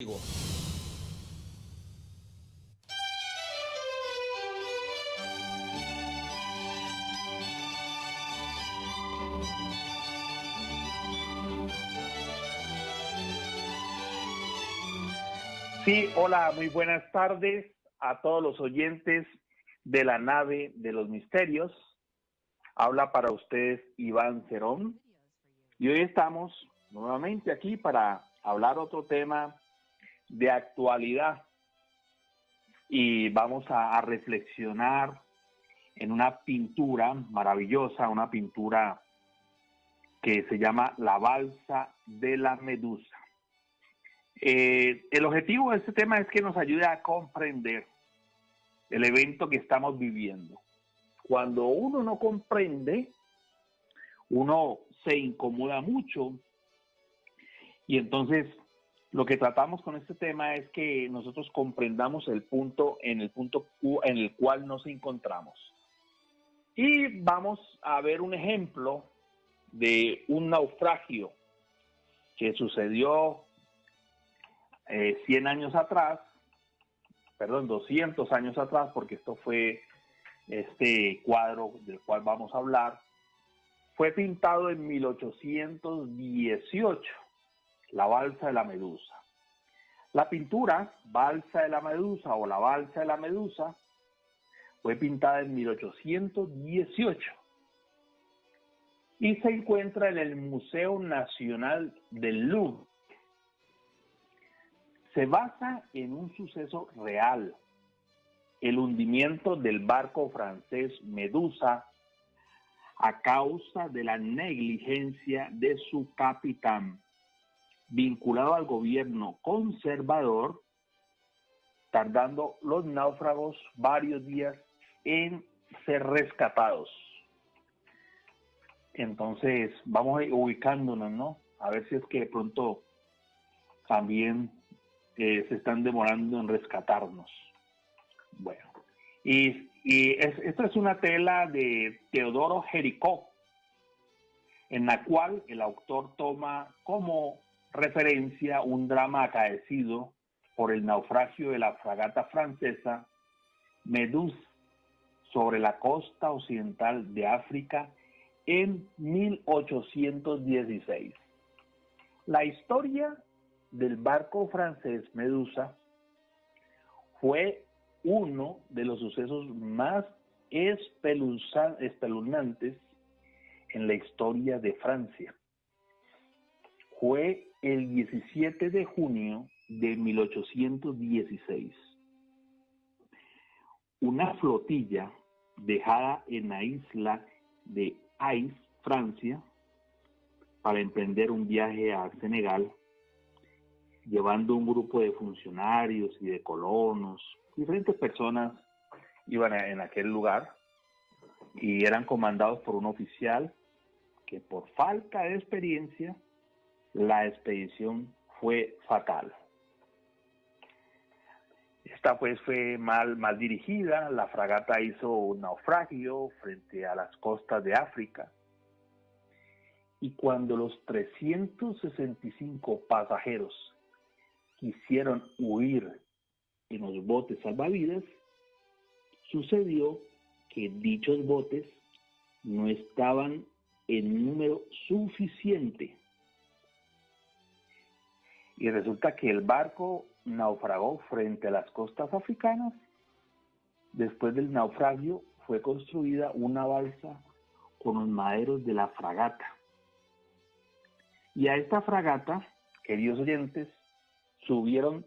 Digo, Sí, hola, muy buenas tardes a todos los oyentes de la nave de los misterios. Habla para ustedes Iván Cerón y hoy estamos nuevamente aquí para hablar otro tema de actualidad y vamos a reflexionar en una pintura maravillosa, una pintura que se llama La Balsa de la Medusa. El objetivo de este tema es que nos ayude a comprender el evento que estamos viviendo. Cuando uno no comprende, uno se incomoda mucho y entonces lo que tratamos con este tema es que nosotros comprendamos el punto en el cual nos encontramos. Y vamos a ver un ejemplo de un naufragio que sucedió 100 años atrás, perdón, 200 años atrás, porque esto fue este cuadro del cual vamos a hablar, fue pintado en 1818, la Balsa de la Medusa. La pintura, Balsa de la Medusa o la Balsa de la Medusa, fue pintada en 1818 y se encuentra en el Museo Nacional del Louvre. Se basa en un suceso real, el hundimiento del barco francés Medusa a causa de la negligencia de su capitán, vinculado al gobierno conservador, tardando los náufragos varios días en ser rescatados. Entonces, vamos ubicándonos, ¿no? A ver si es que de pronto también se están demorando en rescatarnos. Bueno, esto es una tela de Teodoro Géricault, en la cual el autor toma como referencia un drama acaecido por el naufragio de la fragata francesa Méduse sobre la costa occidental de África en 1816. La historia del barco francés Medusa fue uno de los sucesos más espeluznantes en la historia de Francia. Fue el 17 de junio de 1816. Una flotilla dejada en la isla de Ais, Francia, para emprender un viaje a Senegal, llevando un grupo de funcionarios y de colonos, diferentes personas iban en aquel lugar y eran comandados por un oficial que por falta de experiencia la expedición fue fatal. Esta pues fue mal dirigida, la fragata hizo un naufragio frente a las costas de África y cuando los 365 pasajeros quisieron huir en los botes salvavidas, sucedió que dichos botes no estaban en número suficiente. Y resulta que el barco naufragó frente a las costas africanas. Después del naufragio fue construida una balsa con los maderos de la fragata. Y a esta fragata, queridos oyentes, subieron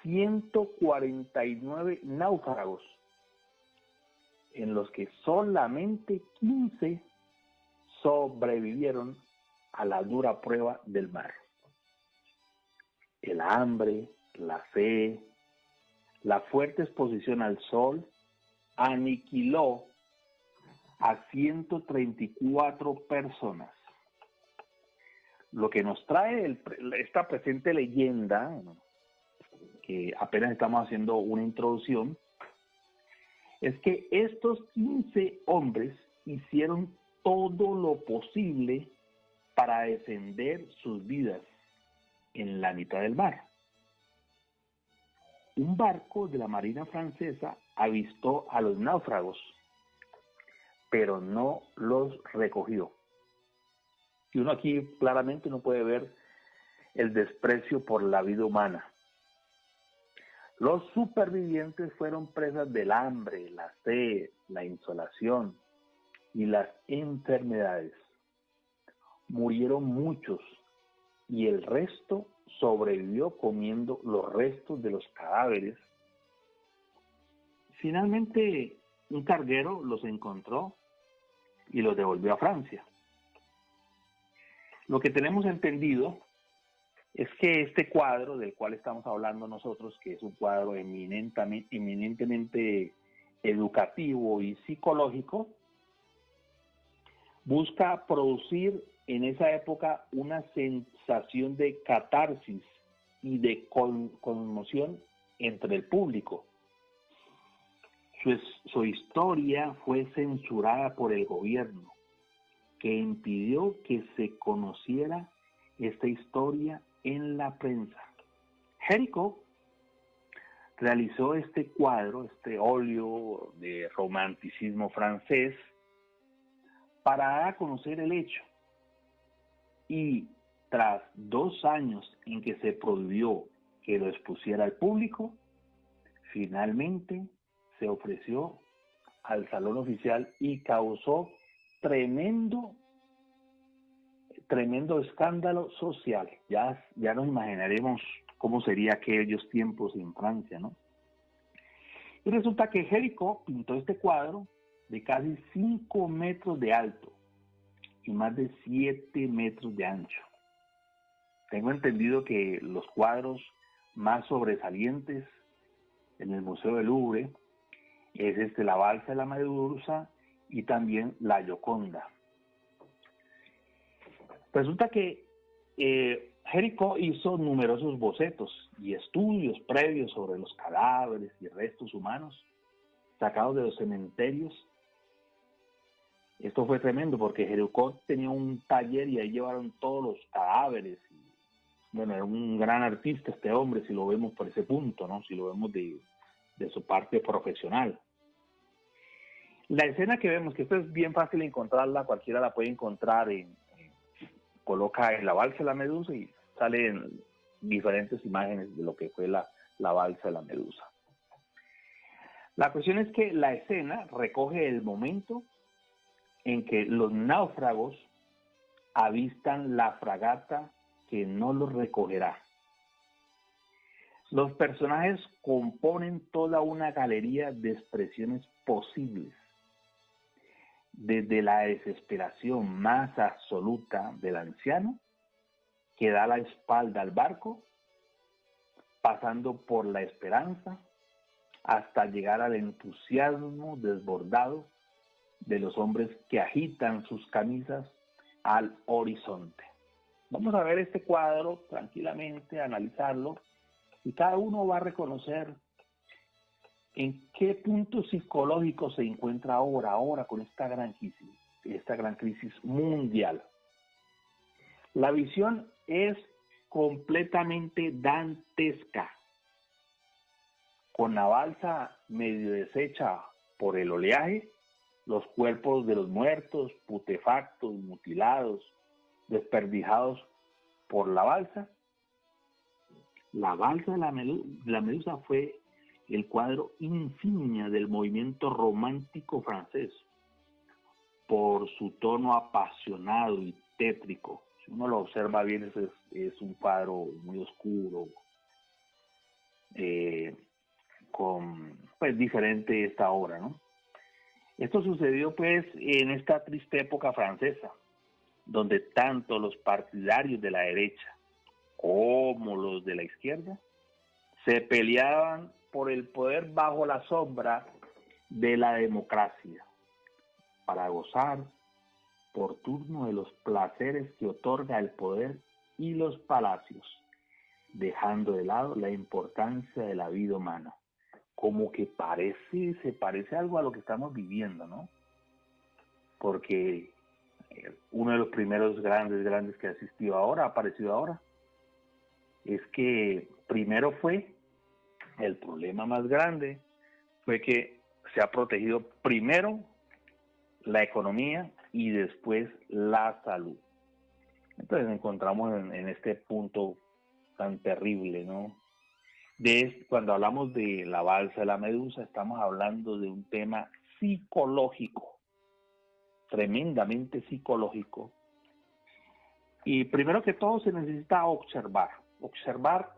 149 náufragos, en los que solamente 15 sobrevivieron a la dura prueba del mar. El hambre, la sed, la fuerte exposición al sol aniquiló a 134 personas. Lo que nos trae esta presente leyenda, que apenas estamos haciendo una introducción, es que estos 15 hombres hicieron todo lo posible para defender sus vidas en la mitad del mar. Un barco de la Marina francesa avistó a los náufragos, pero no los recogió. Y uno aquí claramente no puede ver el desprecio por la vida humana. Los supervivientes fueron presas del hambre, la sed, la insolación y las enfermedades. Murieron muchos y el resto sobrevivió comiendo los restos de los cadáveres. Finalmente, un carguero los encontró y los devolvió a Francia. Lo que tenemos entendido es que este cuadro del cual estamos hablando nosotros, que es un cuadro eminentemente educativo y psicológico, busca producir en esa época una sensación de catarsis y de conmoción entre el público. Su historia fue censurada por el gobierno, que impidió que se conociera esta historia en la prensa. Géricault realizó este cuadro, este óleo de romanticismo francés, para dar a conocer el hecho. Y tras 2 años en que se prohibió que lo expusiera al público, finalmente se ofreció al salón oficial y causó tremendo escándalo social. Ya nos imaginaremos cómo sería aquellos tiempos en Francia, ¿no? Y resulta que Géricault pintó este cuadro de casi 5 metros de alto y más de 7 metros de ancho. Tengo entendido que los cuadros más sobresalientes en el Museo del Louvre es la Balsa de la Medusa y también la Gioconda. Resulta que Géricault hizo numerosos bocetos y estudios previos sobre los cadáveres y restos humanos sacados de los cementerios. Esto fue tremendo porque Géricault tenía un taller y ahí llevaron todos los cadáveres. Bueno, era un gran artista este hombre, si lo vemos por ese punto, ¿no? Si lo vemos de su parte profesional. La escena que vemos, que esto es bien fácil encontrarla, cualquiera la puede encontrar, coloca en la Balsa de la Medusa y salen diferentes imágenes de lo que fue la Balsa de la Medusa. La cuestión es que la escena recoge el momento en que los náufragos avistan la fragata que no los recogerá. Los personajes componen toda una galería de expresiones posibles, desde la desesperación más absoluta del anciano, que da la espalda al barco, pasando por la esperanza, hasta llegar al entusiasmo desbordado de los hombres que agitan sus camisas al horizonte. Vamos a ver este cuadro tranquilamente, analizarlo, y cada uno va a reconocer en qué punto psicológico se encuentra ahora con esta gran crisis mundial. La visión es completamente dantesca, con la balsa medio deshecha por el oleaje, los cuerpos de los muertos, putefactos, mutilados, desperdijados por la balsa. La Balsa de la Medusa fue el cuadro insignia del movimiento romántico francés, por su tono apasionado y tétrico. Si uno lo observa bien, es un cuadro muy oscuro, diferente de esta obra, ¿no? Esto sucedió pues en esta triste época francesa, donde tanto los partidarios de la derecha como los de la izquierda se peleaban por el poder bajo la sombra de la democracia, para gozar por turno de los placeres que otorga el poder y los palacios, dejando de lado la importancia de la vida humana. Como que se parece algo a lo que estamos viviendo, ¿no? Porque uno de los primeros grandes que ha aparecido ahora, es que primero fue el problema más grande, fue que se ha protegido primero la economía y después la salud. Entonces nos encontramos en este punto tan terrible, ¿no? Cuando hablamos de la balsa de la medusa, estamos hablando de un tema psicológico, tremendamente psicológico. Y primero que todo se necesita observar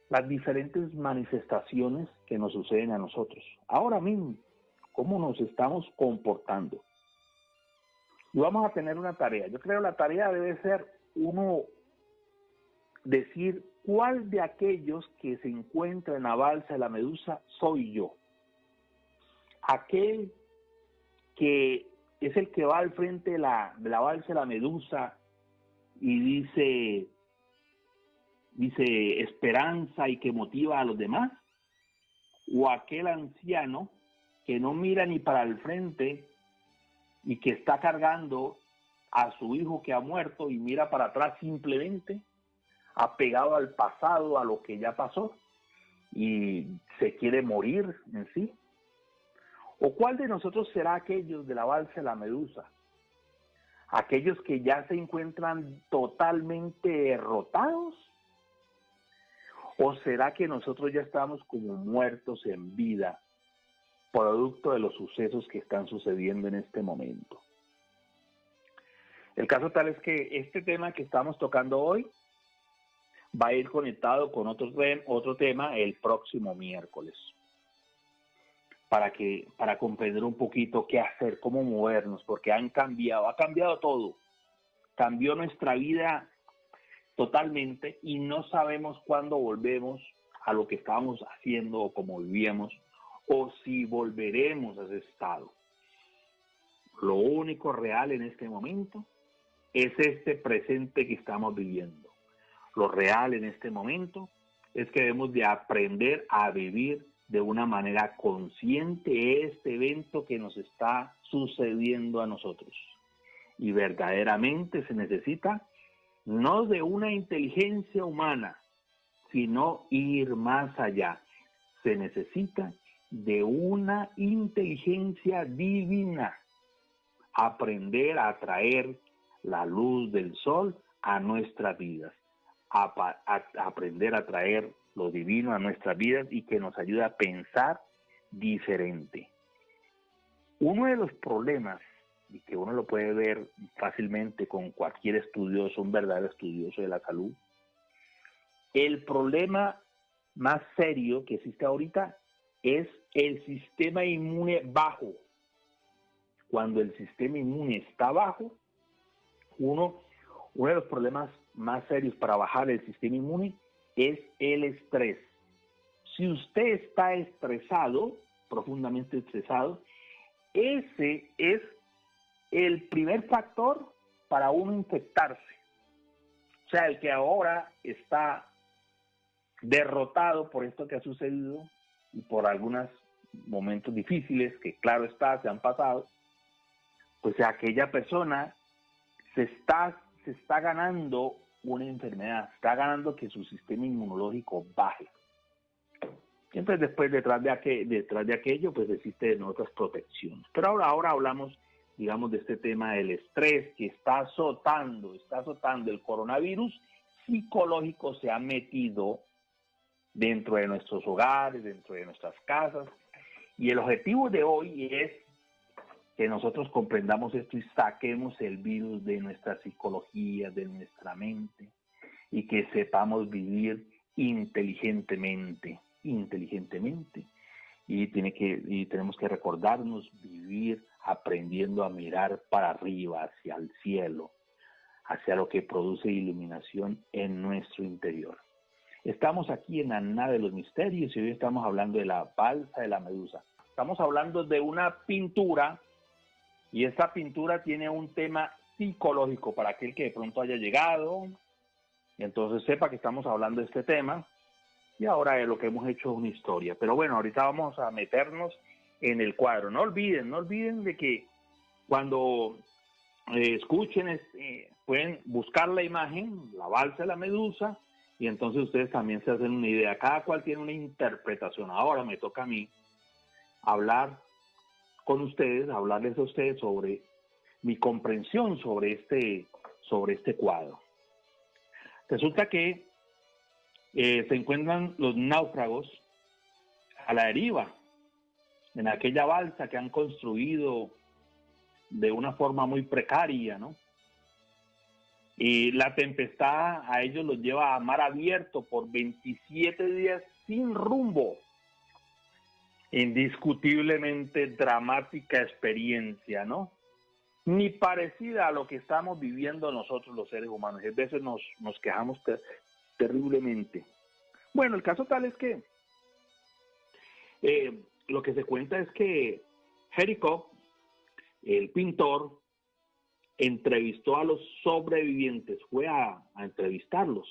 las diferentes manifestaciones que nos suceden a nosotros. Ahora mismo, cómo nos estamos comportando. Y vamos a tener una tarea. Yo creo que la tarea debe ser uno decir cuál de aquellos que se encuentra en la balsa de la medusa soy yo. Aquel que es el que va al frente de la balsa de la medusa y dice esperanza y que motiva a los demás, o aquel anciano que no mira ni para el frente y que está cargando a su hijo que ha muerto y mira para atrás simplemente, apegado al pasado, a lo que ya pasó, y se quiere morir en sí. ¿O cuál de nosotros será aquellos de la balsa de la medusa? Aquellos que ya se encuentran totalmente derrotados. ¿O será que nosotros ya estamos como muertos en vida, producto de los sucesos que están sucediendo en este momento? El caso tal es que este tema que estamos tocando hoy va a ir conectado con otro tema el próximo miércoles, para comprender un poquito qué hacer, cómo movernos, porque ha cambiado todo, cambió nuestra vida totalmente y no sabemos cuándo volvemos a lo que estábamos haciendo o como vivíamos, o si volveremos a ese estado. Lo único real en este momento es este presente que estamos viviendo. Lo real en este momento es que debemos de aprender a vivir de una manera consciente este evento que nos está sucediendo a nosotros. Y verdaderamente se necesita no de una inteligencia humana, sino ir más allá. Se necesita de una inteligencia divina. Aprender a atraer la luz del sol a nuestras vidas. Aprender a traer lo divino a nuestras vidas y que nos ayude a pensar diferente. Uno de los problemas, y que uno lo puede ver fácilmente con cualquier estudioso, un verdadero estudioso de la salud, el problema más serio que existe ahorita es el sistema inmune bajo. Cuando el sistema inmune está bajo, uno de los problemas más serios para bajar el sistema inmune es el estrés. Si usted está estresado, profundamente estresado, ese es el primer factor para uno infectarse. O sea, el que ahora está derrotado por esto que ha sucedido y por algunos momentos difíciles que claro está, se han pasado, pues aquella persona se está ganando una enfermedad, está ganando que su sistema inmunológico baje. Siempre detrás de aquello, pues existen otras protecciones. Pero ahora hablamos, digamos, de este tema del estrés que está azotando el coronavirus psicológico, se ha metido dentro de nuestros hogares, dentro de nuestras casas. Y el objetivo de hoy es que nosotros comprendamos esto y saquemos el virus de nuestra psicología, de nuestra mente, y que sepamos vivir inteligentemente. Y tenemos que recordarnos vivir aprendiendo a mirar para arriba, hacia el cielo, hacia lo que produce iluminación en nuestro interior. Estamos aquí en la nave de los misterios y hoy estamos hablando de la balsa de la medusa. Estamos hablando de una pintura y esta pintura tiene un tema psicológico para aquel que de pronto haya llegado y entonces sepa que estamos hablando de este tema. Y ahora de lo que hemos hecho es una historia. Pero bueno, ahorita vamos a meternos en el cuadro. No olviden de que cuando escuchen, pueden buscar la imagen, la balsa de la medusa, y entonces ustedes también se hacen una idea. Cada cual tiene una interpretación. Ahora me toca a mí hablar con ustedes, hablarles a ustedes sobre mi comprensión sobre este cuadro. Resulta que se encuentran los náufragos a la deriva en aquella balsa que han construido de una forma muy precaria, ¿no? Y la tempestad a ellos los lleva a mar abierto por 27 días sin rumbo. Indiscutiblemente dramática experiencia, ¿no? Ni parecida a lo que estamos viviendo nosotros los seres humanos. A veces nos quejamos terriblemente. Bueno, el caso tal es que lo que se cuenta es que Harry Cook, el pintor, entrevistó a los sobrevivientes, fue a entrevistarlos.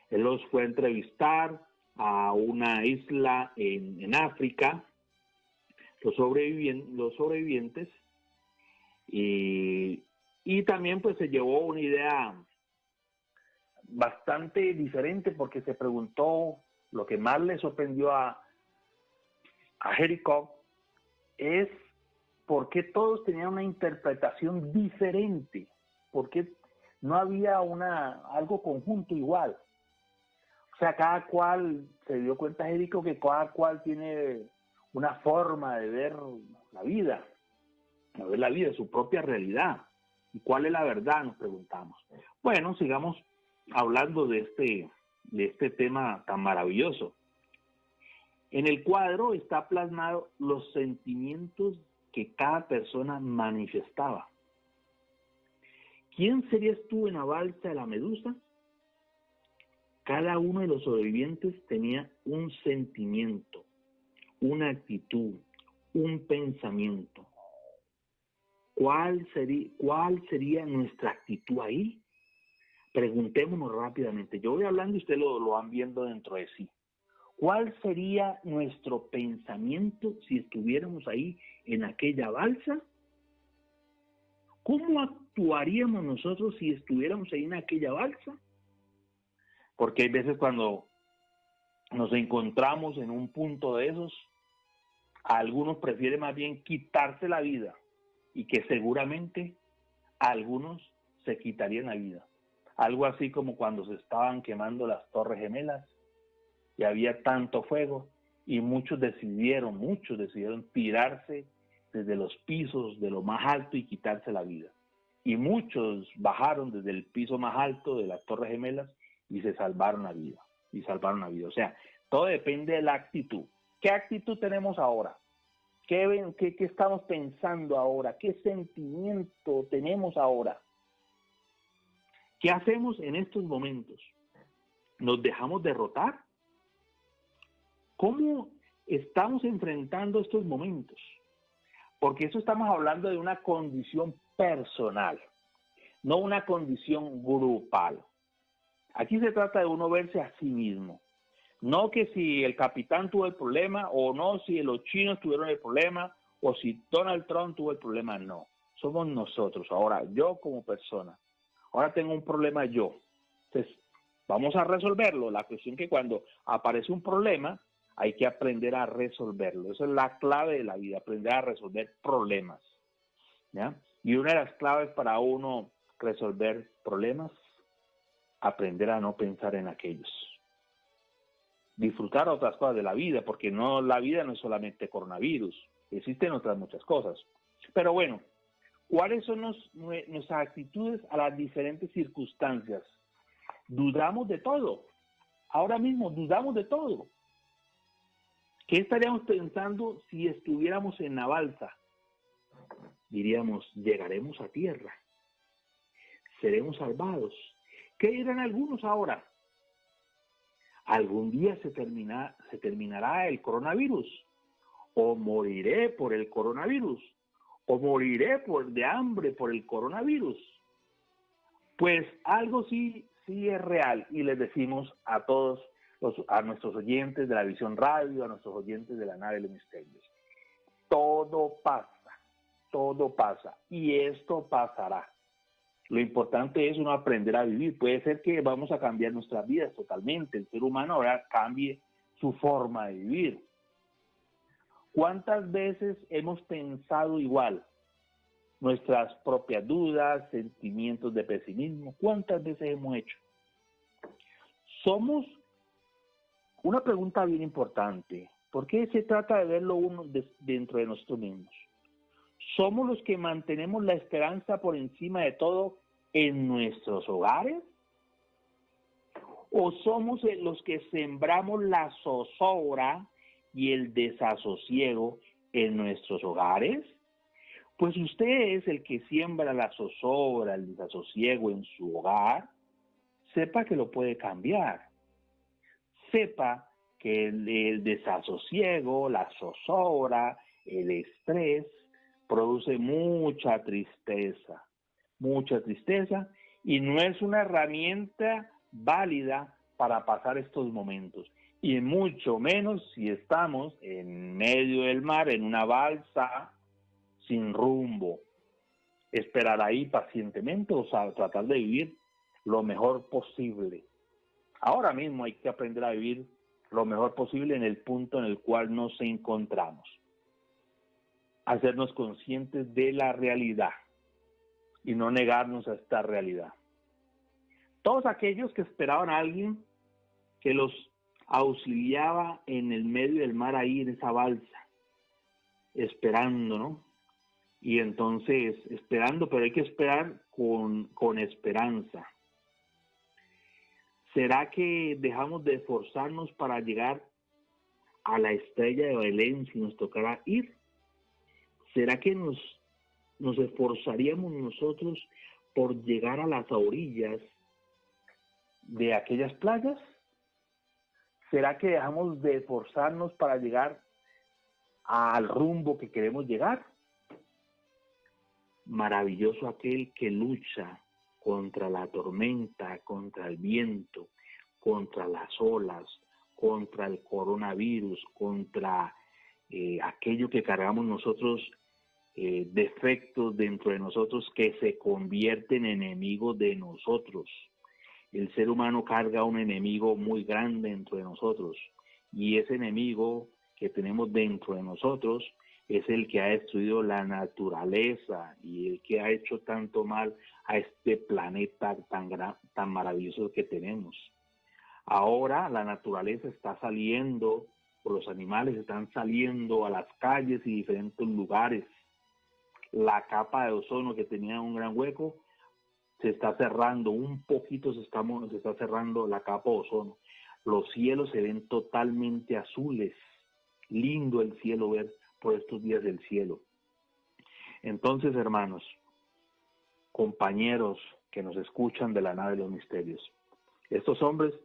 Él los fue a entrevistar a una isla en África, los sobrevivientes, y también pues se llevó una idea bastante diferente, porque se preguntó, lo que más le sorprendió a Harry Cook es por qué todos tenían una interpretación diferente, por qué no había algo conjunto igual. O sea, cada cual, se dio cuenta Harry Cook que cada cual tiene una forma de ver la vida, su propia realidad. ¿Y cuál es la verdad? Nos preguntamos. Bueno, sigamos hablando de este tema tan maravilloso. En el cuadro está plasmado los sentimientos que cada persona manifestaba. ¿Quién serías tú en la balsa de la Medusa? Cada uno de los sobrevivientes tenía un sentimiento, una actitud, un pensamiento. ¿Cuál sería nuestra actitud ahí? Preguntémonos rápidamente. Yo voy hablando y ustedes lo van viendo dentro de sí. ¿Cuál sería nuestro pensamiento si estuviéramos ahí en aquella balsa? ¿Cómo actuaríamos nosotros si estuviéramos ahí en aquella balsa? Porque hay veces cuando nos encontramos en un punto de esos, algunos prefieren más bien quitarse la vida, y que seguramente algunos se quitarían la vida. Algo así como cuando se estaban quemando las Torres Gemelas y había tanto fuego, y muchos decidieron tirarse desde los pisos de lo más alto y quitarse la vida. Y muchos bajaron desde el piso más alto de las Torres Gemelas y se salvaron la vida. O sea, todo depende de la actitud. ¿Qué actitud tenemos ahora? ¿Qué estamos pensando ahora? ¿Qué sentimiento tenemos ahora? ¿Qué hacemos en estos momentos? ¿Nos dejamos derrotar? ¿Cómo estamos enfrentando estos momentos? Porque eso estamos hablando de una condición personal, no una condición grupal. Aquí se trata de uno verse a sí mismo. No que si el capitán tuvo el problema, o no si los chinos tuvieron el problema, o si Donald Trump tuvo el problema, no. Somos nosotros. Ahora, yo como persona, ahora tengo un problema yo. Entonces, vamos a resolverlo. La cuestión es que cuando aparece un problema, hay que aprender a resolverlo. Esa es la clave de la vida, aprender a resolver problemas, ¿ya? Y una de las claves para uno resolver problemas, aprender a no pensar en aquellos. Disfrutar otras cosas de la vida, porque la vida no es solamente coronavirus, existen otras muchas cosas. Pero bueno, ¿cuáles son nuestras actitudes a las diferentes circunstancias? Dudamos de todo. Ahora mismo dudamos de todo. ¿Qué estaríamos pensando si estuviéramos en la balsa? Diríamos, llegaremos a tierra, seremos salvados. ¿Qué dirán algunos ahora? ¿Algún día se terminará el coronavirus? ¿O moriré por el coronavirus? ¿O moriré de hambre por el coronavirus? Pues algo sí es real, y les decimos a todos, a nuestros oyentes de la Visión Radio, a nuestros oyentes de la Nave de los Misterios: todo pasa, y esto pasará. Lo importante es uno aprender a vivir. Puede ser que vamos a cambiar nuestras vidas totalmente. El ser humano ahora cambie su forma de vivir. ¿Cuántas veces hemos pensado igual? Nuestras propias dudas, sentimientos de pesimismo. ¿Cuántas veces hemos hecho? Somos una pregunta bien importante. ¿Por qué se trata de verlo uno dentro de nosotros mismos? ¿Somos los que mantenemos la esperanza por encima de todo en nuestros hogares? ¿O somos los que sembramos la zozobra y el desasosiego en nuestros hogares? Pues usted es el que siembra la zozobra, el desasosiego en su hogar. Sepa que lo puede cambiar. Sepa que el desasosiego, la zozobra, el estrés produce mucha tristeza, y no es una herramienta válida para pasar estos momentos, y mucho menos si estamos en medio del mar, en una balsa, sin rumbo. Esperar ahí pacientemente, o sea, tratar de vivir lo mejor posible. Ahora mismo hay que aprender a vivir lo mejor posible en el punto en el cual nos encontramos. Hacernos conscientes de la realidad y no negarnos a esta realidad. Todos aquellos que esperaban a alguien que los auxiliaba en el medio del mar ahí en esa balsa, esperando, ¿no? Y entonces, esperando, pero hay que esperar con esperanza. ¿Será que dejamos de esforzarnos para llegar a la estrella de Belén si nos tocara ir? ¿Será que nos esforzaríamos nosotros por llegar a las orillas de aquellas playas? ¿Será que dejamos de esforzarnos para llegar al rumbo que queremos llegar? Maravilloso aquel que lucha contra la tormenta, contra el viento, contra las olas, contra el coronavirus, contra aquello que cargamos nosotros, defectos dentro de nosotros que se convierten en enemigos de nosotros. El ser humano carga un enemigo muy grande dentro de nosotros, y ese enemigo que tenemos dentro de nosotros es el que ha destruido la naturaleza y el que ha hecho tanto mal a este planeta tan maravilloso que tenemos. Ahora la naturaleza está saliendo, o los animales están saliendo a las calles y diferentes lugares. La capa de ozono, que tenía un gran hueco, se está cerrando, un poquito se está cerrando la capa de ozono. Los cielos se ven totalmente azules. Lindo el cielo, ver por estos días del cielo. Entonces, hermanos, compañeros que nos escuchan de la nave de los misterios, estos hombres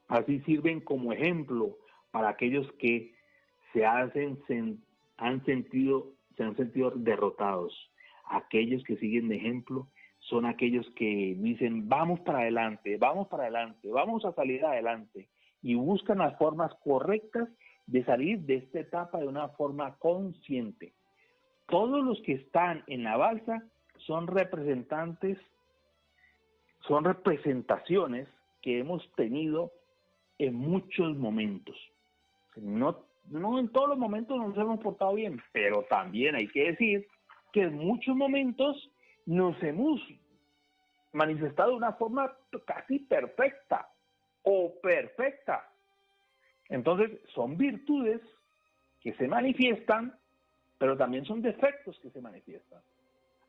así sirven como ejemplo para aquellos que se han sentido derrotados. Aquellos que siguen de ejemplo son aquellos que dicen vamos para adelante, vamos a salir adelante, y buscan las formas correctas de salir de esta etapa de una forma consciente. Todos los que están en la balsa son representaciones que hemos tenido en muchos momentos. No en todos los momentos nos hemos portado bien, pero también hay que decir que en muchos momentos nos hemos manifestado de una forma casi perfecta o perfecta. Entonces, son virtudes que se manifiestan, pero también son defectos que se manifiestan.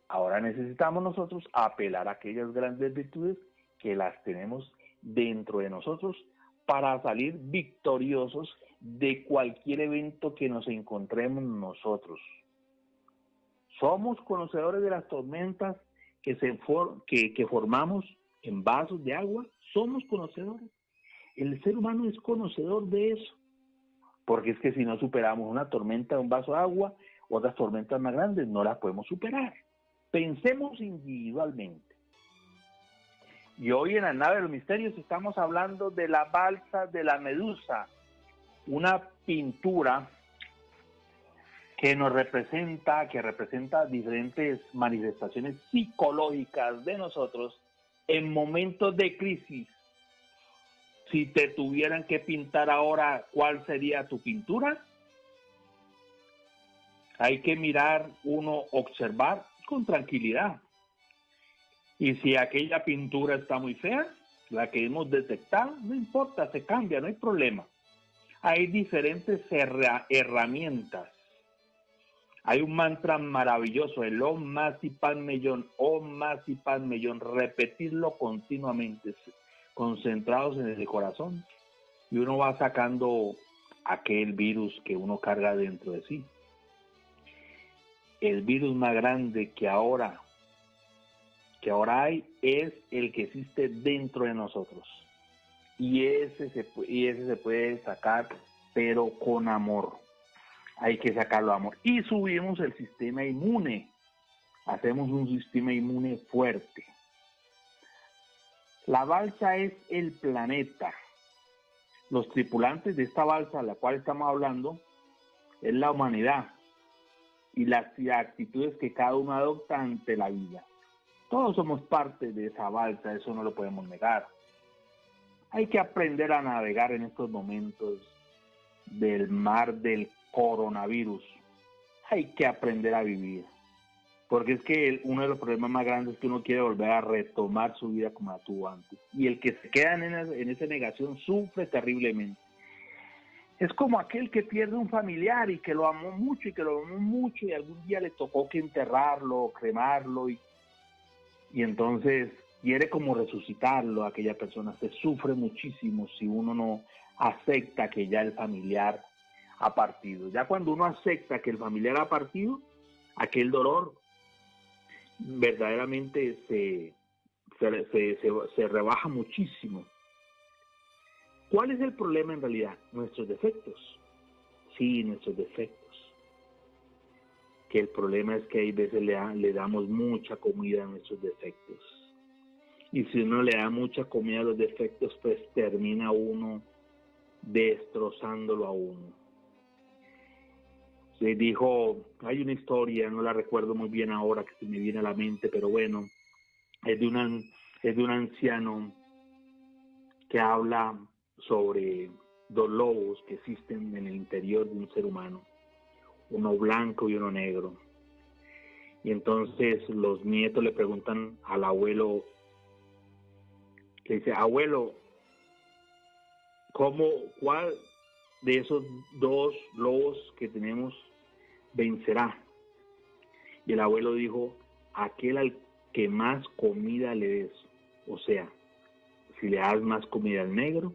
Ahora necesitamos nosotros apelar a aquellas grandes virtudes que las tenemos dentro de nosotros para salir victoriosos de cualquier evento que nos encontremos nosotros. Somos conocedores de las tormentas que formamos en vasos de agua. Somos conocedores. El ser humano es conocedor de eso, porque es que si no superamos una tormenta de un vaso de agua, otras tormentas más grandes no las podemos superar. Pensemos individualmente. Y hoy en la nave de los misterios estamos hablando de la balsa de la Medusa, una pintura que representa diferentes manifestaciones psicológicas de nosotros en momentos de crisis. Si te tuvieran que pintar ahora, ¿cuál sería tu pintura? Hay que mirar, uno, observar con tranquilidad. Y si aquella pintura está muy fea, la que hemos detectado, no importa, se cambia, no hay problema. Hay diferentes herramientas. Hay un mantra maravilloso, el Om Masi Padme Hum, Om Masi Padme Hum, repetirlo continuamente, concentrados en el corazón, y uno va sacando aquel virus que uno carga dentro de sí. El virus más grande que ahora hay es el que existe dentro de nosotros, y ese se puede sacar, pero con amor. Hay que sacarlo amor. Y subimos el sistema inmune. Hacemos un sistema inmune fuerte. La balsa es el planeta. Los tripulantes de esta balsa, a la cual estamos hablando, es la humanidad. Y las actitudes que cada uno adopta ante la vida. Todos somos parte de esa balsa, eso no lo podemos negar. Hay que aprender a navegar en estos momentos del mar del coronavirus. Hay que aprender a vivir, porque es que uno de los problemas más grandes es que uno quiere volver a retomar su vida como la tuvo antes, y el que se queda en esa negación sufre terriblemente. Es como aquel que pierde un familiar y que lo amó mucho y algún día le tocó que enterrarlo, cremarlo, y entonces quiere como resucitarlo a aquella persona. Se sufre muchísimo si uno no acepta que ya el familiar ha partido. Ya cuando uno acepta que el familiar ha partido, aquel dolor verdaderamente se rebaja muchísimo. ¿Cuál es el problema en realidad? Nuestros defectos. Sí, nuestros defectos. Que el problema es que hay veces le damos mucha comida a nuestros defectos. Y si uno le da mucha comida a los defectos, pues termina uno destrozándolo a uno. Se dijo, hay una historia, no la recuerdo muy bien ahora, que se me viene a la mente, pero bueno, es de un anciano que habla sobre dos lobos que existen en el interior de un ser humano, uno blanco y uno negro. Y entonces los nietos le preguntan al abuelo, le dice, abuelo, ¿cuál de esos dos lobos que tenemos vencerá? Y el abuelo dijo, aquel al que más comida le des. O sea, si le das más comida al negro,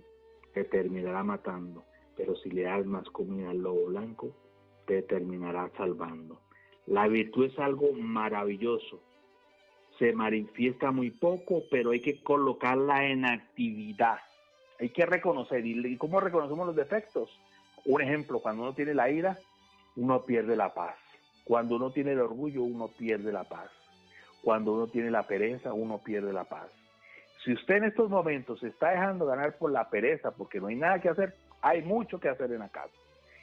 te terminará matando, pero si le das más comida al lobo blanco, te terminará salvando. La virtud es algo maravilloso. Se manifiesta muy poco, pero hay que colocarla en actividad. Hay que reconocer. ¿Y cómo reconocemos los defectos? Un ejemplo, cuando uno tiene la ira, uno pierde la paz. Cuando uno tiene el orgullo, uno pierde la paz. Cuando uno tiene la pereza, uno pierde la paz. Si usted en estos momentos se está dejando ganar por la pereza, porque no hay nada que hacer, hay mucho que hacer en la casa.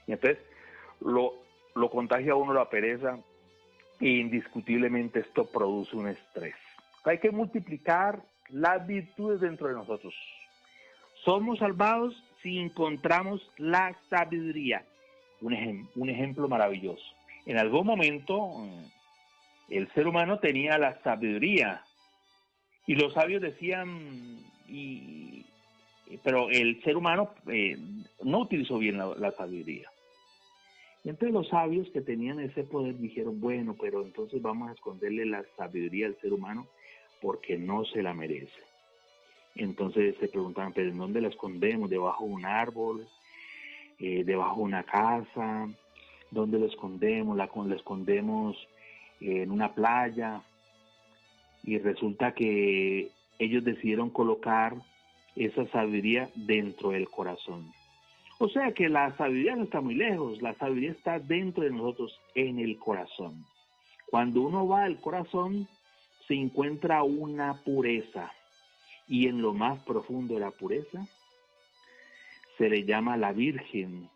Y entonces lo contagia a uno la pereza, e indiscutiblemente esto produce un estrés. Hay que multiplicar las virtudes dentro de nosotros. Somos salvados si encontramos la sabiduría. Un ejemplo maravilloso. En algún momento el ser humano tenía la sabiduría y los sabios decían, pero el ser humano no utilizó bien la sabiduría. Y entonces los sabios que tenían ese poder dijeron, bueno, pero entonces vamos a esconderle la sabiduría al ser humano porque no se la merece. Entonces se preguntaban, pero ¿en dónde la escondemos? ¿Debajo de un árbol? ¿Debajo de una casa? ¿Dónde la escondemos? ¿La escondemos en una playa? Y resulta que ellos decidieron colocar esa sabiduría dentro del corazón. O sea que la sabiduría no está muy lejos, la sabiduría está dentro de nosotros, en el corazón. Cuando uno va al corazón, se encuentra una pureza. Y en lo más profundo de la pureza, se le llama la Virgen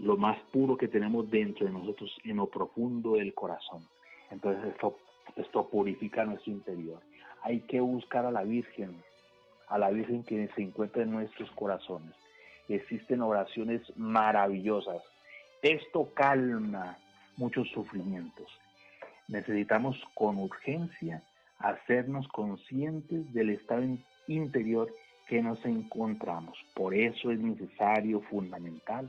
lo más puro que tenemos dentro de nosotros, en lo profundo del corazón. Entonces esto purifica nuestro interior. Hay que buscar a la Virgen que se encuentra en nuestros corazones. Existen oraciones maravillosas. Esto calma muchos sufrimientos. Necesitamos con urgencia hacernos conscientes del estado interior que nos encontramos. Por eso es necesario, fundamental,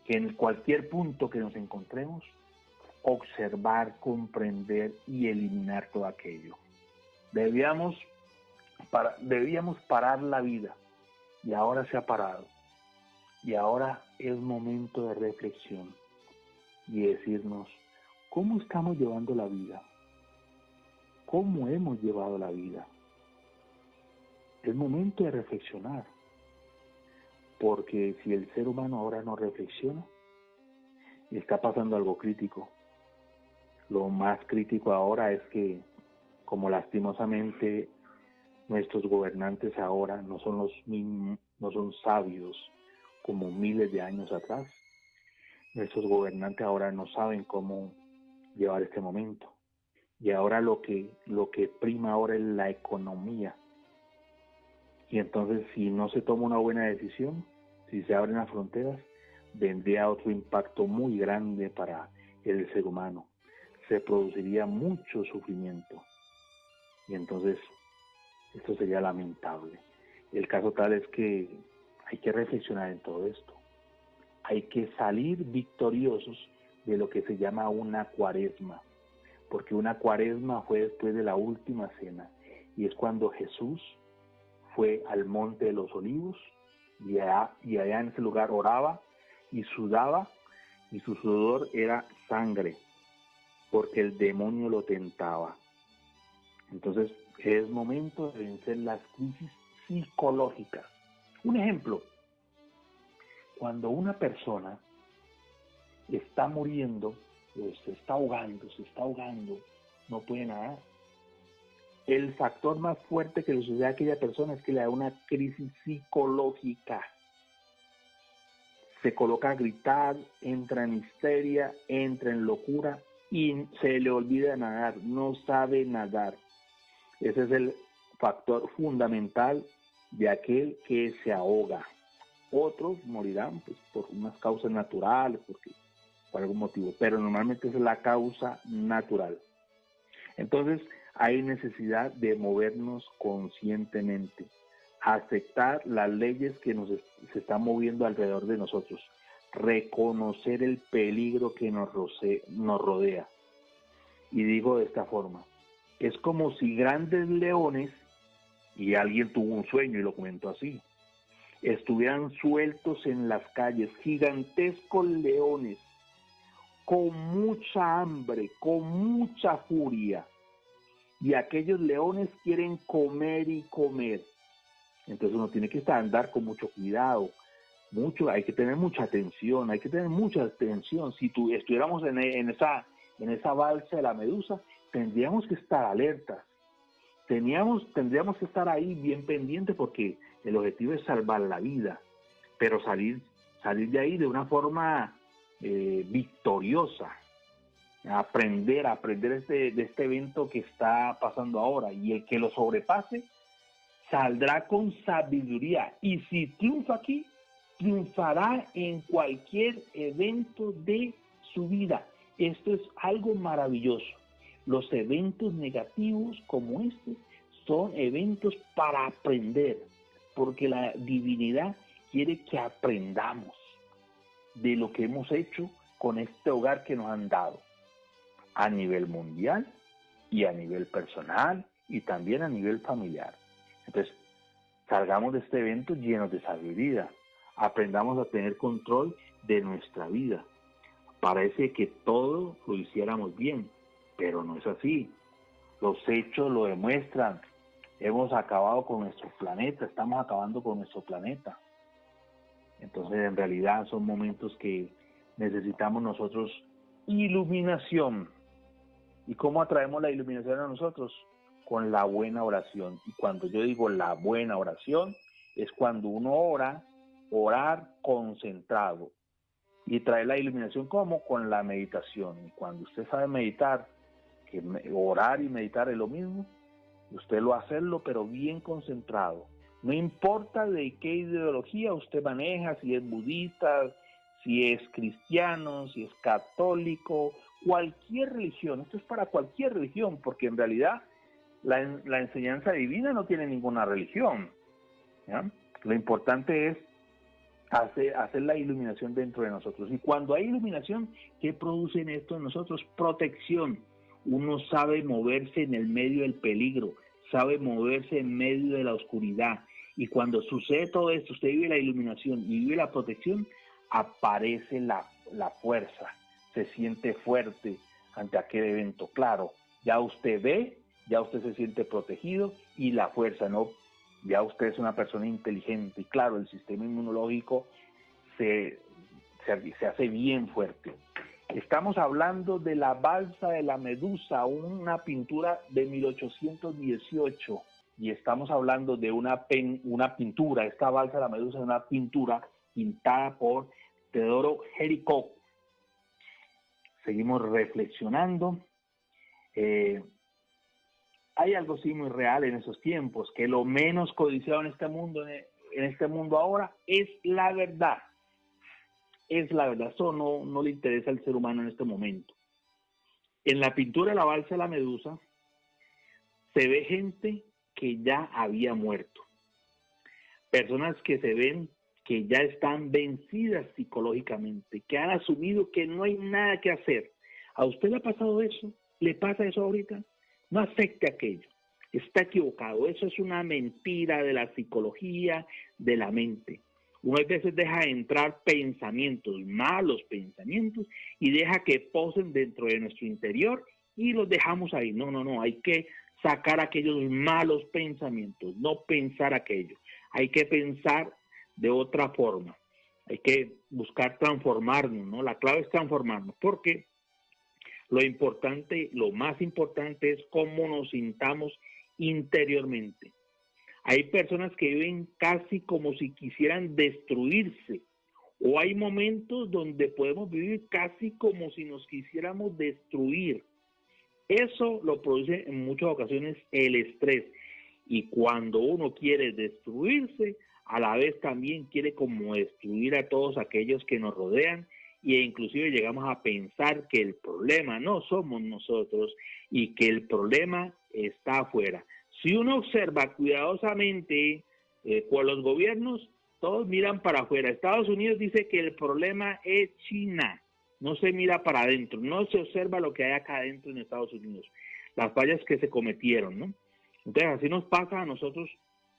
que en cualquier punto que nos encontremos, observar, comprender y eliminar todo aquello. Debíamos parar la vida, y ahora se ha parado. Y ahora es momento de reflexión y decirnos, ¿cómo estamos llevando la vida? ¿Cómo hemos llevado la vida? Es momento de reflexionar, porque si el ser humano ahora no reflexiona, está pasando algo crítico. Lo más crítico ahora es que, como lastimosamente nuestros gobernantes ahora no son los mismos, no son sabios como miles de años atrás, nuestros gobernantes ahora no saben cómo llevar este momento. Y ahora lo que prima ahora es la economía. Y entonces, si no se toma una buena decisión, si se abren las fronteras, vendría otro impacto muy grande para el ser humano. Se produciría mucho sufrimiento. Y entonces, esto sería lamentable. El caso tal es que hay que reflexionar en todo esto. Hay que salir victoriosos de lo que se llama una cuaresma. Porque una cuaresma fue después de la última cena. Y es cuando Jesús fue al monte de los olivos y allá en ese lugar oraba y sudaba, y su sudor era sangre porque el demonio lo tentaba. Entonces es momento de vencer las crisis psicológicas. Un ejemplo, cuando una persona está muriendo, se está ahogando, no puede nadar, el factor más fuerte que le sucede a aquella persona es que le da una crisis psicológica. Se coloca a gritar, entra en histeria, entra en locura y se le olvida nadar, no sabe nadar. Ese es el factor fundamental de aquel que se ahoga. Otros morirán pues, por unas causas naturales, por algún motivo, pero normalmente esa es la causa natural. Entonces, hay necesidad de movernos conscientemente, aceptar las leyes que se están moviendo alrededor de nosotros, reconocer el peligro que nos rodea. Y digo de esta forma, es como si grandes leones, y alguien tuvo un sueño y lo comentó así, estuvieran sueltos en las calles, gigantescos leones, con mucha hambre, con mucha furia. Y aquellos leones quieren comer y comer. Entonces uno tiene que andar con mucho cuidado, hay que tener mucha atención, Si estuviéramos en esa balsa de la medusa, tendríamos que estar alertas. Tendríamos que estar ahí bien pendientes porque el objetivo es salvar la vida, pero salir de ahí de una forma victoriosa. Aprender de este evento que está pasando ahora, y el que lo sobrepase saldrá con sabiduría, y si triunfa aquí, triunfará en cualquier evento de su vida. Esto es algo maravilloso. Los eventos negativos como este son eventos para aprender, porque la divinidad quiere que aprendamos de lo que hemos hecho con este hogar que nos han dado, a nivel mundial y a nivel personal y también a nivel familiar. Entonces, salgamos de este evento llenos de sabiduría, aprendamos a tener control de nuestra vida. Parece que todo lo hiciéramos bien, pero no es así. Los hechos lo demuestran. Hemos acabado con nuestro planeta, estamos acabando con nuestro planeta. Entonces, en realidad son momentos que necesitamos nosotros iluminación. ¿Y cómo atraemos la iluminación a nosotros? Con la buena oración. Y cuando yo digo la buena oración, es cuando uno orar concentrado. Y trae la iluminación como con la meditación. Y cuando usted sabe meditar, que orar y meditar es lo mismo, usted lo hacerlo pero bien concentrado. No importa de qué ideología usted maneja, si es budista, si es cristiano, si es católico, cualquier religión. Esto es para cualquier religión, porque en realidad la enseñanza divina no tiene ninguna religión, ¿ya? Lo importante es hacer la iluminación dentro de nosotros. Y cuando hay iluminación, ¿qué producen esto en nosotros? Protección. Uno sabe moverse en el medio del peligro, sabe moverse en medio de la oscuridad. Y cuando sucede todo esto, usted vive la iluminación y vive la protección, aparece la fuerza, se siente fuerte ante aquel evento. Claro, ya usted ve, ya usted se siente protegido y la fuerza, ¿no? Ya usted es una persona inteligente y claro, el sistema inmunológico se hace bien fuerte. Estamos hablando de la balsa de la Medusa, una pintura de 1818, y estamos hablando de una pintura, esta balsa de la Medusa es una pintura pintada por Teodoro Géricault. Seguimos reflexionando. Hay algo sí muy real en esos tiempos, que lo menos codiciado en este mundo ahora es la verdad. Es la verdad, eso no le interesa al ser humano en este momento. En la pintura de la balsa de la Medusa se ve gente que ya había muerto. Personas que se ven que ya están vencidas psicológicamente, que han asumido que no hay nada que hacer. ¿A usted le ha pasado eso? ¿Le pasa eso ahorita? No acepte aquello. Está equivocado. Eso es una mentira de la psicología, de la mente. Uno a veces deja entrar pensamientos, malos pensamientos, y deja que posen dentro de nuestro interior y los dejamos ahí. No. Hay que sacar aquellos malos pensamientos, no pensar aquello. Hay que pensar de otra forma. Hay que buscar transformarnos, ¿no? La clave es transformarnos, porque lo más importante es cómo nos sintamos interiormente. Hay personas que viven casi como si quisieran destruirse, o hay momentos donde podemos vivir casi como si nos quisiéramos destruir. Eso lo produce en muchas ocasiones el estrés, y cuando uno quiere destruirse, a la vez también quiere como destruir a todos aquellos que nos rodean, e inclusive llegamos a pensar que el problema no somos nosotros y que el problema está afuera. Si uno observa cuidadosamente con los gobiernos, todos miran para afuera. Estados Unidos dice que el problema es China, no se mira para adentro, no se observa lo que hay acá adentro en Estados Unidos, las fallas que se cometieron, ¿no? Entonces así nos pasa a nosotros,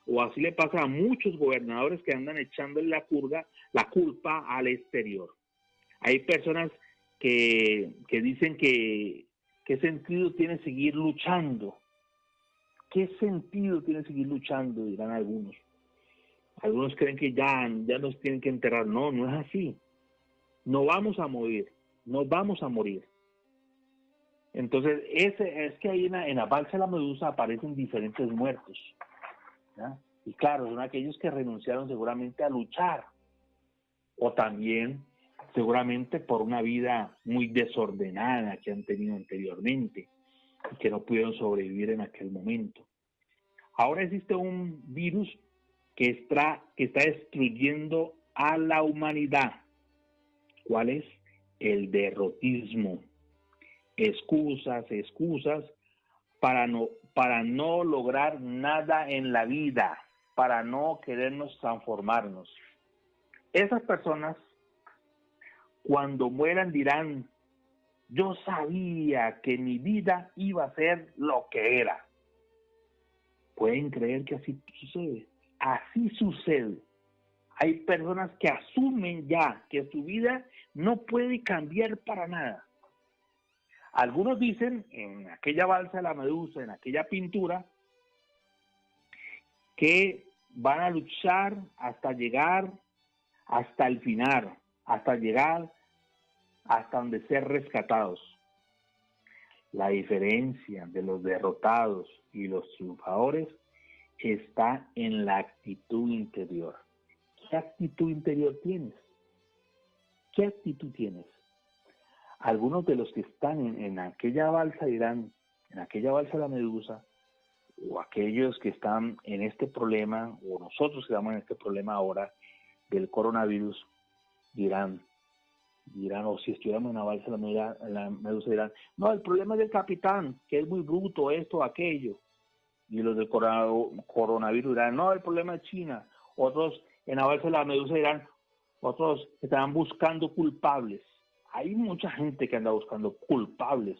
o así le pasa a muchos gobernadores que andan echándole la culpa al exterior. Hay personas que dicen que ¿qué sentido tiene seguir luchando? ¿Qué sentido tiene seguir luchando? Dirán algunos. Algunos creen que ya nos tienen que enterrar. No es así. No vamos a morir, no vamos a morir. Entonces, es que ahí en la balsa de la Medusa aparecen diferentes muertos, ¿ya? Y claro, son aquellos que renunciaron seguramente a luchar, o también seguramente por una vida muy desordenada que han tenido anteriormente y que no pudieron sobrevivir en aquel momento. Ahora existe un virus que está destruyendo a la humanidad. ¿Cuál es? El derrotismo. Excusas para no lograr nada en la vida, para no querernos transformarnos. Esas personas, cuando mueran, dirán: yo sabía que mi vida iba a ser lo que era. ¿Pueden creer que así sucede? Así sucede. Hay personas que asumen ya que su vida no puede cambiar para nada. Algunos dicen, en aquella balsa de la Medusa, en aquella pintura, que van a luchar hasta llegar hasta el final, hasta llegar hasta donde ser rescatados. La diferencia de los derrotados y los triunfadores está en la actitud interior. ¿Qué actitud interior tienes? ¿Qué actitud tienes? Algunos de los que están en aquella balsa dirán, en aquella balsa de la Medusa, o aquellos que están en este problema, o nosotros que estamos en este problema ahora del coronavirus, dirán, o si estuviéramos en la balsa de la Medusa dirán, no, el problema es del capitán, que es muy bruto, esto, aquello. Y los del coronavirus dirán, no, el problema es China. Otros en la balsa de la Medusa dirán, otros estarán buscando culpables. Hay mucha gente que anda buscando culpables,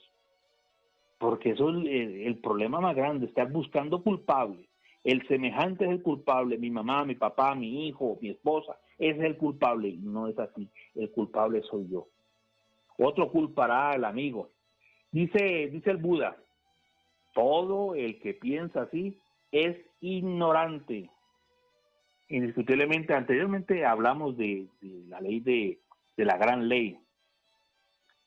porque eso es el problema más grande, estar buscando culpables. El semejante es el culpable, mi mamá, mi papá, mi hijo, mi esposa, ese es el culpable. Y no es así, el culpable soy yo. Otro culpará al amigo. Dice el Buda, todo el que piensa así es ignorante. Indiscutiblemente, anteriormente hablamos de la ley de la gran ley.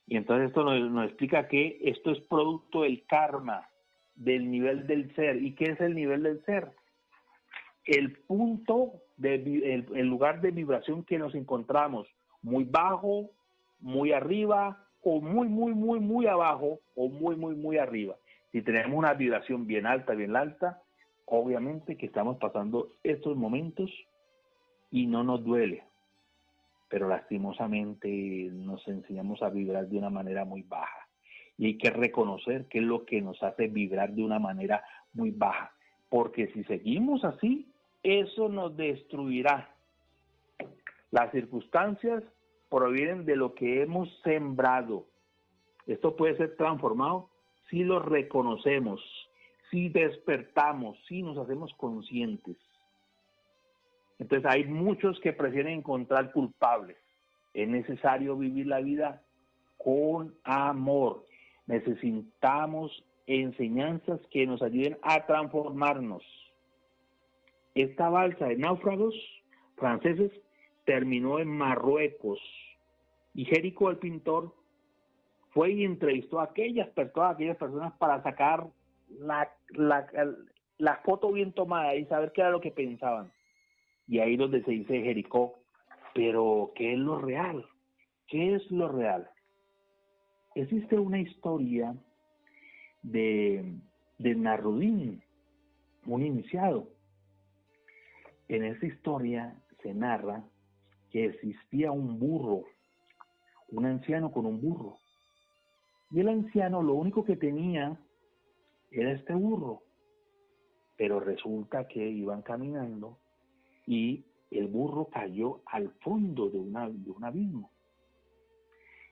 Y entonces esto nos explica que esto es producto del karma, del nivel del ser. ¿Y qué es el nivel del ser? El punto, el lugar de vibración que nos encontramos, muy bajo, muy arriba, o muy abajo, o muy arriba. Si tenemos una vibración bien alta, obviamente que estamos pasando estos momentos y no nos duele. Pero lastimosamente nos enseñamos a vibrar de una manera muy baja. Y hay que reconocer qué es lo que nos hace vibrar de una manera muy baja. Porque si seguimos así, eso nos destruirá. Las circunstancias provienen de lo que hemos sembrado. Esto puede ser transformado si lo reconocemos, si despertamos, si nos hacemos conscientes. Entonces hay muchos que prefieren encontrar culpables. Es necesario vivir la vida con amor. Necesitamos enseñanzas que nos ayuden a transformarnos. Esta balsa de náufragos franceses terminó en Marruecos y Gérico el pintor fue y entrevistó a aquellas personas para sacar la foto bien tomada y saber qué era lo que pensaban. Y ahí donde se dice Jericó, pero ¿qué es lo real? ¿Qué es lo real? Existe una historia de Narudín, un iniciado. En esa historia se narra que existía un burro, un anciano con un burro. Y el anciano lo único que tenía era este burro. Pero resulta que iban caminando y el burro cayó al fondo de un abismo.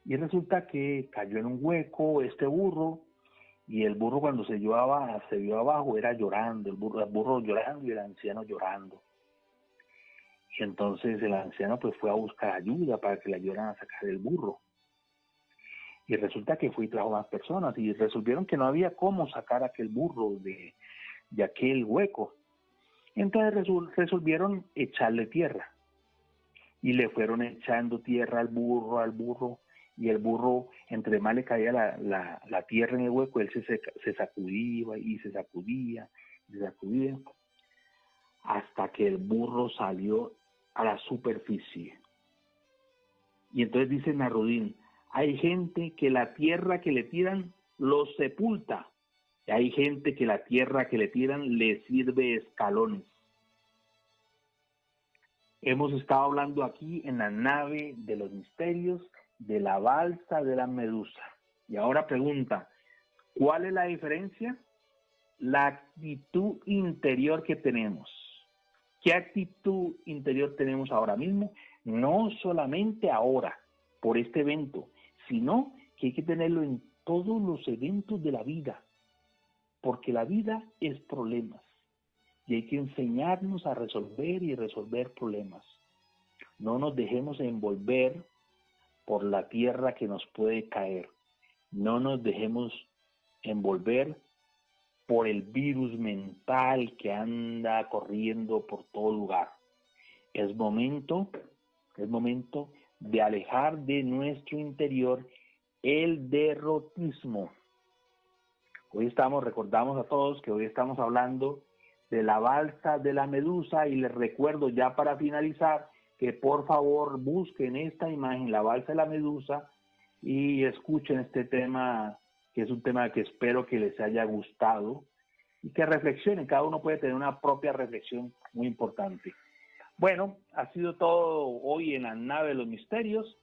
Y resulta que cayó en un hueco este burro, y el burro cuando se vio abajo era llorando, el burro llorando y el anciano llorando. Y entonces el anciano pues fue a buscar ayuda para que le ayudaran a sacar el burro. Y resulta que fue y trajo más personas y resolvieron que no había cómo sacar aquel burro de aquel hueco. Entonces resolvieron echarle tierra. Y le fueron echando tierra al burro, y el burro, entre más le caía la tierra en el hueco, él se sacudía y se sacudía, hasta que el burro salió a la superficie. Y entonces dice Narudín, hay gente que la tierra que le tiran los sepulta, y hay gente que la tierra que le tiran le sirve escalones. Hemos estado hablando aquí en la nave de los misterios de la balsa de la Medusa. Y ahora pregunta, ¿cuál es la diferencia? La actitud interior que tenemos. ¿Qué actitud interior tenemos ahora mismo? No solamente ahora, por este evento, sino que hay que tenerlo en todos los eventos de la vida. Porque la vida es problemas. Y hay que enseñarnos a resolver y resolver problemas. No nos dejemos envolver por la tierra que nos puede caer. No nos dejemos envolver por el virus mental que anda corriendo por todo lugar. Es momento de alejar de nuestro interior el derrotismo. Recordamos a todos que hoy estamos hablando de la balsa de la Medusa, y les recuerdo ya para finalizar que por favor busquen esta imagen, la balsa de la medusa, y escuchen este tema, que es un tema que espero que les haya gustado y que reflexionen. Cada uno puede tener una propia reflexión muy importante. Bueno, ha sido todo hoy en la nave de los misterios.